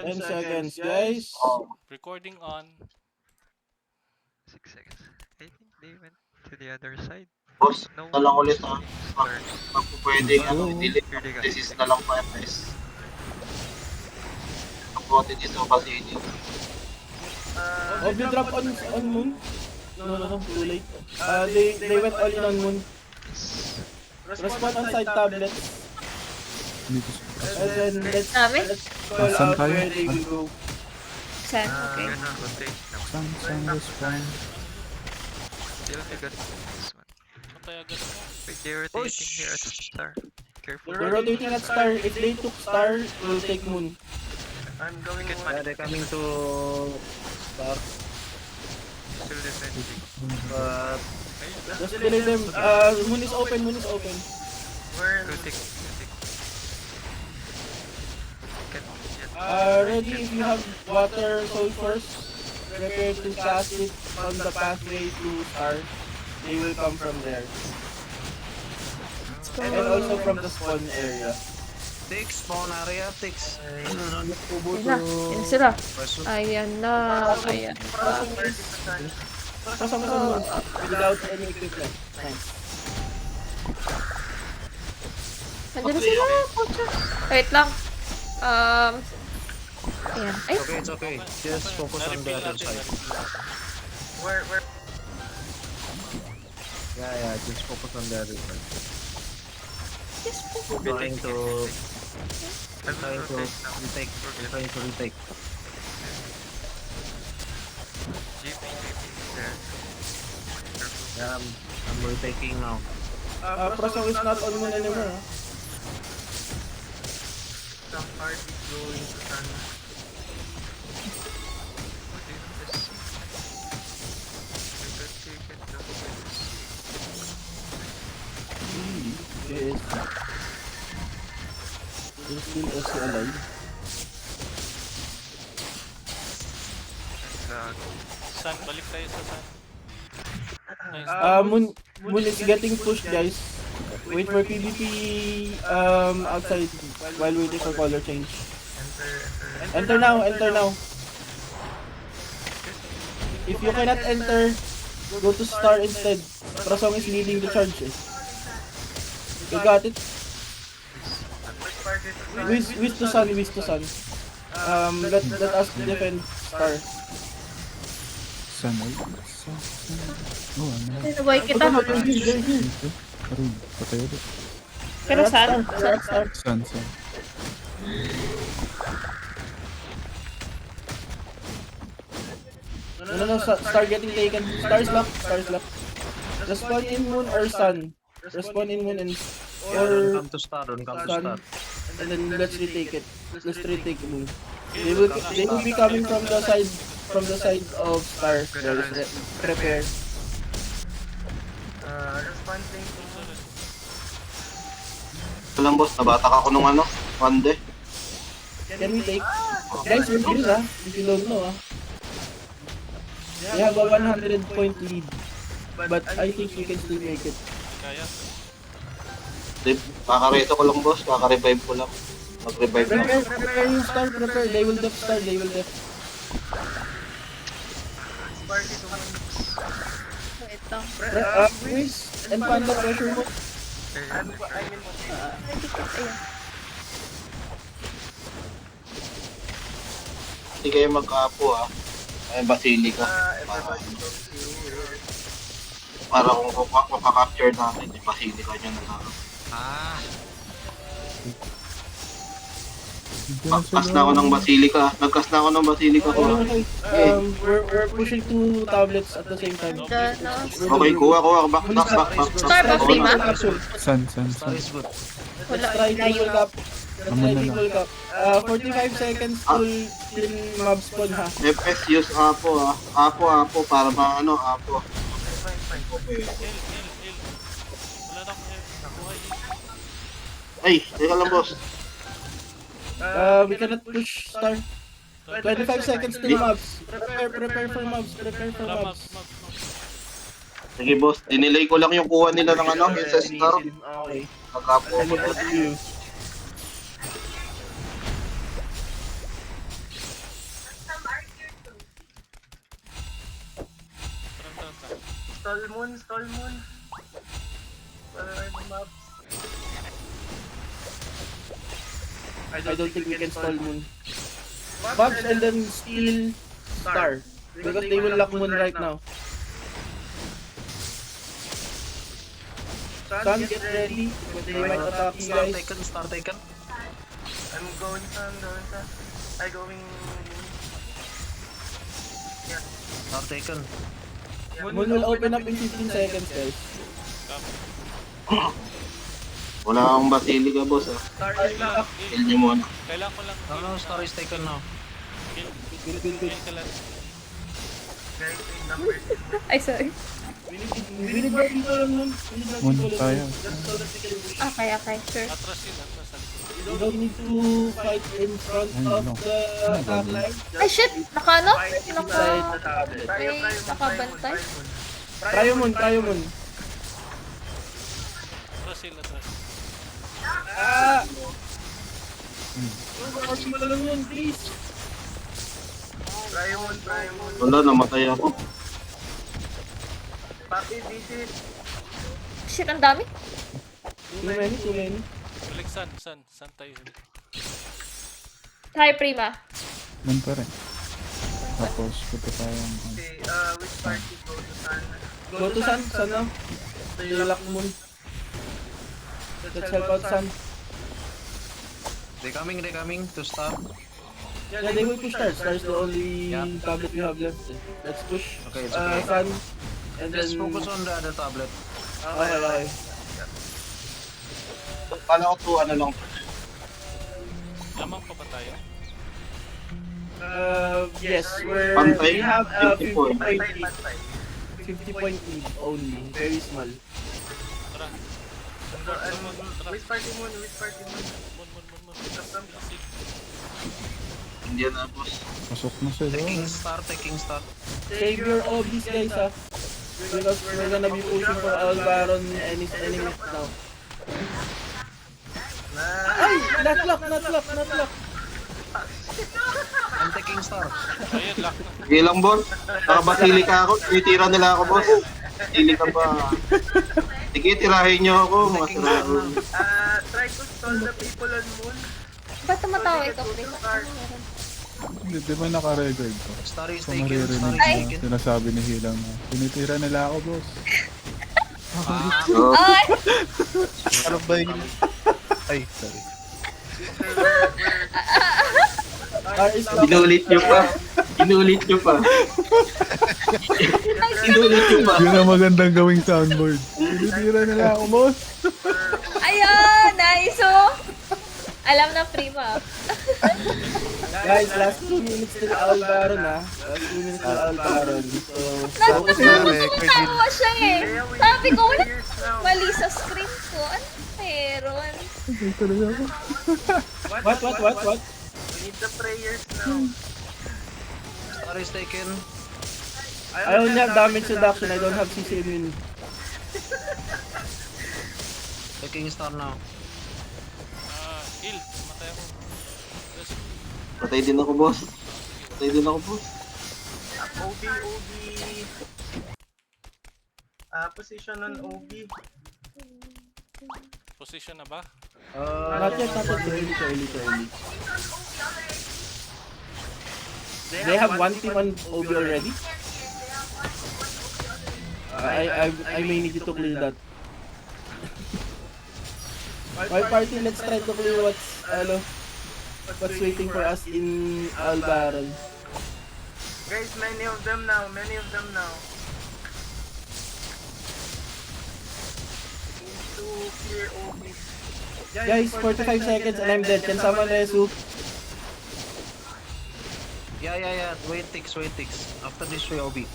10 seconds, guys. Recording on. 6 seconds. I think they went to the other side. Boss, No na lang one ulit is ha. in start. Pag pwede Let's go. i-delete. Here they go. Resist na lang pa FS. Ang bote dito Basili. Oh, they drop on moon. No, too late. They went all in on moon. Respond on side tablets. And then let's call Saan out tayo? where they will go. Saan? Okay. We're gonna rotate now. Saan respawn? Still we got this one. Patay agad ako. Wait, they're rotating here at star. Careful. They're rotating at star. If they took star, we'll take moon. I'm going Get away. money. They're coming to start, Still defending. but Just delay them. Moon is open. we're Rotate. Can get Ready if you have water soul first. Prepare to cast it on the pathway to star. They will come from there. And also from the spawn area. Tix, spawn area, Tix. Ayan na. Ayan sila. Ayan na. Ayan. Pasok sa moon without any equipment. Thanks. Nandiyan na sila. Pucha. Wait lang. Ayan. Ay. Okay, it's okay. Just focus on the other side. where Yeah, just focus on the other side. Yes po. We're trying to I'm gonna rotate now. retake. We're trying to retake. GP there. Careful. Yeah, I'm retaking now. Prasong is not on moon anymore. Some party going to sun. What do you know this? We got taken to Yes. There's still also alive. Sun, balik tayo sa sun. Nice. Moon is getting pushed, guys. Wait for PvP outside while waiting for color change. Enter now. If you cannot enter, go to star instead. Prasong is leading the charge. You got it? Wish to sun. Let us defend star. Saan ay? Oh, ano? Nabuhay kita. Dito? Aray, patay ulit. Pero saan? Star. Saan? No, star getting taken. Star's locked. Respond in moon or sun. Respond in moon and Don't or come to start, don't come to sun. start. And then let's retake it. Let's retake moon. They will be coming from the side of star. Guys, prepare. Responding to Ito lang boss, nabatak ako nung ano, one day. Can we take? Guys, we're good if you don't know We have a 100 point lead. But I think we can still make it. Kaya. Kakareto ko lang boss, kaka-revive ko lang. Mag-revive lang. Prepare yung star, prepare. They will def star, Wait lang. Wiz and Panda pressure mo. Ayan. Hindi kayo mag-apo ha. Ay, Basilica. Para kung mapaka-capture natin, yung Basilica nyo na lang. Nagkas na ako ng Basilica. ko. Okay. We're pushing two tablets at the same time. Okay, kuha. Back. Star ba, Okay Prima? na. Saan? Star is good. Wala. Let's try Layo. Eagle Cup. 45 seconds till mob spawn ha. FS use Apo ha. Apo para maano Apo. Okay. Wala na akong nakuhay. Ay, teka lang boss. We cannot push star. 25 seconds till mobs. Prepare for mobs. Mab. Sige boss, dinelay ko lang yung kuha nila ng ano, yung sa star. Okay. Mag-apo. And then let's do. Stall moon, stall moon. Para yung mobs. I don't think we can stall Moon. Mobs and then steal Star. Because they will lock Moon right now. Sun, get ready. They might attack you Star guys. taken, star taken. I'm going sun, I going... Yeah. Star taken. Moon will open up in 15 seconds, guys. Wala akong Basilica, boss ah. Star is locked. Kill niyo muna. Kailangan ko lang. No, star is taken now. Kill. Good, good, good. Kill ka lang. Guys, wait, number. Ay, sorry. We need more people on Moon. We need more Moon people on tayo. Moon. Just so that we can push. Okay, okay, sure. Atras yun, atras. You don't need to fight in front of the top line. Ay, shit! Nakano? Inside Naka... the tablet. May nakabantay? Try Moon, try Moon. Atras sila, atras. Ah! More people on Moon, please. Try moon. Wala, namatay ako. Papi, visit. Shit, ang dami. Too many. Balik sun tayo. Hi, Prima. Moon pa rin. Tapos, puto tayong... Okay, which party go to sun? Go to Sun, Sun now. They lock Moon. Let's help out Sun. They coming to stop. Yeah, they will push Star. Star is the only Yeah. tablet we have left. Let's push Okay, it's okay. Sun. And then... Let's focus on the other tablet. Okay. Kala ko 2 ano lang. Lamang pa ba tayo? Yes, Pantay, we have a 50 50 point. point lead. 50 point lead only. Very small. Tara. Which party moon? Mun. Hindi na, boss. Pasok na sila. Taking star. Save your OBs, guys, ha. Because we're gonna be pushing for All Baron any minute now. Ay! Not lock! I'm taking star. Ayun, lock na. Sige lang, boss. Naka-Basilica ako. Tinitira nila ako, boss. Basilica ba? Sige, tirahin niyo ako. Mga tirahin. Try to stall the people on moon. Ba't tumatawa ito, Prima? Ano meron? Di ba naka-record ko? Star is So taken, maririnig star is Ay. na taken. sinasabi ni Hilang na tinitira nila ako, boss. So, Ay! Ano ba yun? Ay, sorry. Star is locked. inulit niyo pa. Inulit niyo pa. Yun ang magandang gawing soundboard. Tinitira nila ako, boss. Ayan! Nice, oh! Alam na, Prima. Guys, last 2 minutes till All Baron, ha. Last 2 minutes till All Baron. So, focus na. Nagtatawa siya eh. Sabi ko, wala mali sa screen ko. Ano meron? What? We need the prayers now. Star is taken. I only have damage reduction. I don't have CC immunity. Taking star now. Heal. Matay ako. Yes. Patay din ako, boss. OB. Position on OB. Position na ba? Not yet. Early. They have one team on OB already. I may need you to clear that. My party, let's try to clear what's waiting for us in All Baron. Guys, many of them now. Need to clear OB. Guys, 45 seconds and I'm dead. Can someone resu? Yeah. Wait ticks. After this way OB.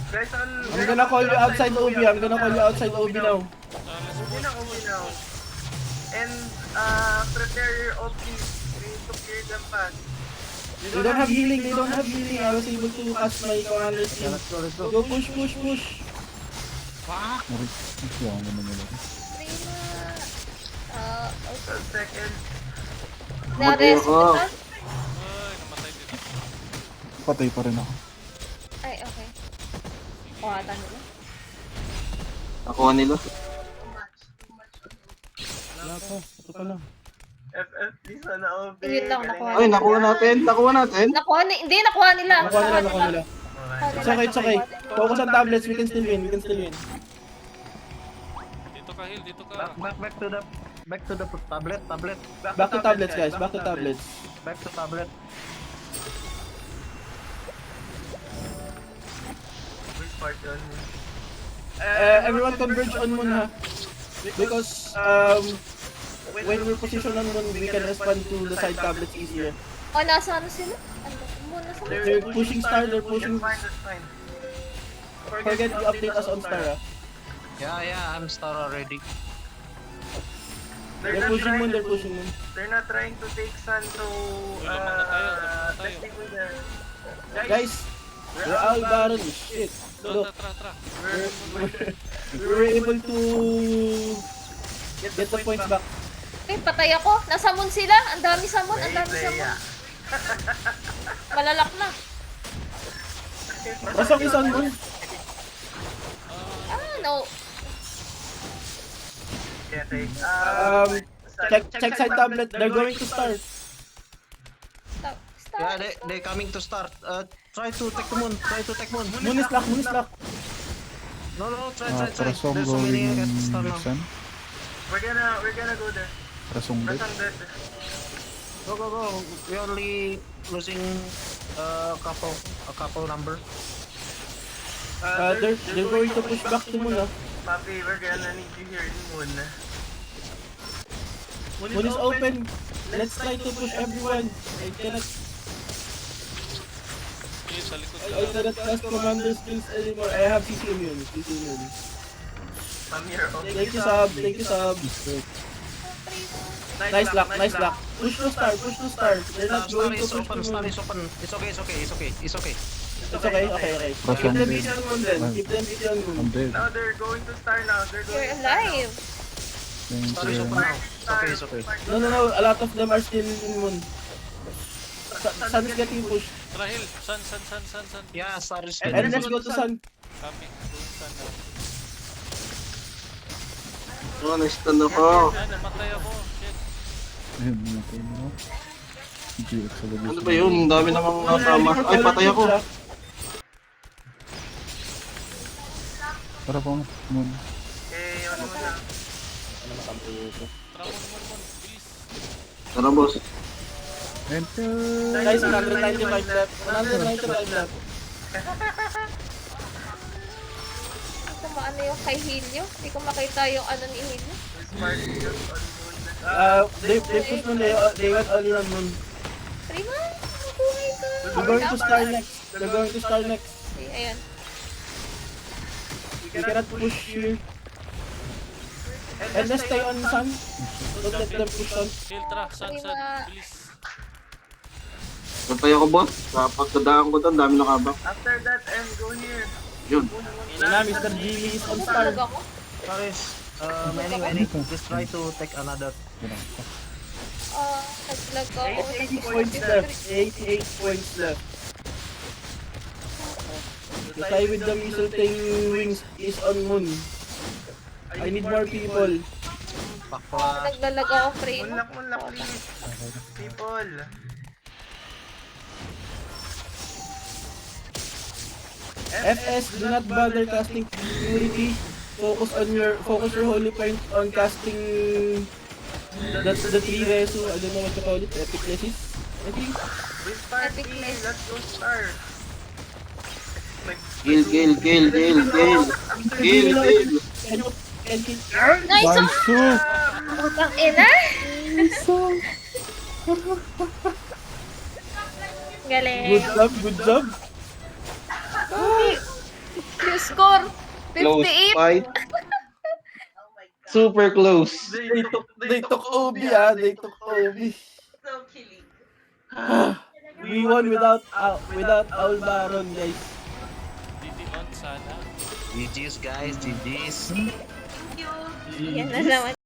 Guys, I'm gonna call you outside OB. OB now. OB now. And prepare your OB. We need to clear them fast. They don't have healing. I was able to cast my commander skill. Go push. Marik, ako naman nila. Prima. Okay. 12 seconds. Na-rest Mag-iwa. ka? Ay, namatay din ako. Patay pa rin ako. Ay, okay. nakuha nila. Nakuha nila. Wala pa. Ito pa lang. FF, please sana OP. Yun lang, nakuha. Ay, nakuha natin. Nakuha natin. Hindi, nakuha nila. Nakuha nila. It's okay, it's okay. Focus on tablets, we can still win. Dito ka, Hill. Dito ka. Back to the tablet. Back to tablets, guys. Back to tablets. Back to tablet. Which part yun? Everyone converge on Moon, ha? Because, when we're positioned on Moon, we can respond to the side tablets easier. O, nasa ano sila? Ano? Muna sa They're pushing star, they're pushing... That's fine. Forget to update us on star, ha? Yeah, I'm star already. They're pushing Moon. They're not trying to take Sun, so Lamang na tayo. let's stick with them. Guys, we're all Baron. Shit. Doon, Look, tra. we were able to get the points back. Eh, patay ako. Nasa Moon sila. Ang dami sa Moon. Malalak na. Pasok isang Moon. No. Okay. Check side tablet. They're going to start. Stop. Yeah, they coming to start. Try to take the moon. Moon is lock. No, try. Prasong There's so many going at star now. Sen. We're gonna go there. Prasong dead. Prasang dead. Go. We only losing a couple number. They're going to push back to Moon, ha? Papi, we're gonna need you here in Moon. Moon is open. Let's try to push everyone. I cannot Hill, sa likod ka. I cannot cast commander skills anymore. I have CC immune. I'm here. Thank you, sub. Nice lock. Push to start. They're not Star going to is push open. to Star Moon. is open. It's okay. It's okay. Keep them busy on Moon then. I'm dead. Now they're going to start now. You're alive. Star is open now. It's okay. No. A lot of them are still in Moon. Sun is getting pushed. Tra, Hill. Sun. Yeah, Star is And let's go to Sun. Copy. Doon, Sun na. Oh, na-stun ako. Namatay ako. Shit. Ayun, natin mo. GX sa labas. Ano ba yun? Ang dami namang nakasama. Ay, patay ako. Para po, Moon. Eh, ano na. Tra, Moon. Bilis. Tara, boss. Enter! Guys, 195 left. 195 left. Hindi ko maano yung kay Helio. Hindi ko makita yung ano ni Helio. Smart skills on Moon. They pushed Moon. They went all in on Moon. Prima, mabuhay ka. They're going to start next. Okay, ayan. We cannot push here. And let's stay on Sun. Don't let them push Sun. Hill, tra. Sun. Bilis. Patay ako, boss. Kapag kadaan ko doon, dami nakabak. After that, and go here. Yun. Yun na, Mr. Gilly is on star. Tulog ako. Star is many. Just try to take another. Naglag ako. 88 points left. 88 points left. The tie with the Mistletoe wings is on Moon. I need more people. Pakpa. Naglalag ako, Prima. Moonlock, please. People. FS, do not bother casting Purity. Focus your holy point on casting the 3 reso. I don't know what to call it. Epic Lesis, I think. We start Epic B. place. Let's go start. Kill. Can you Nice! Bansu! Putang ina! Galing. good job. Yung score, Close 58. fight. Super close. They took OB, they took OB. So killing. We won without Owl Baron, guys. DD on sana. GG's guys, GG's. Yan na naman.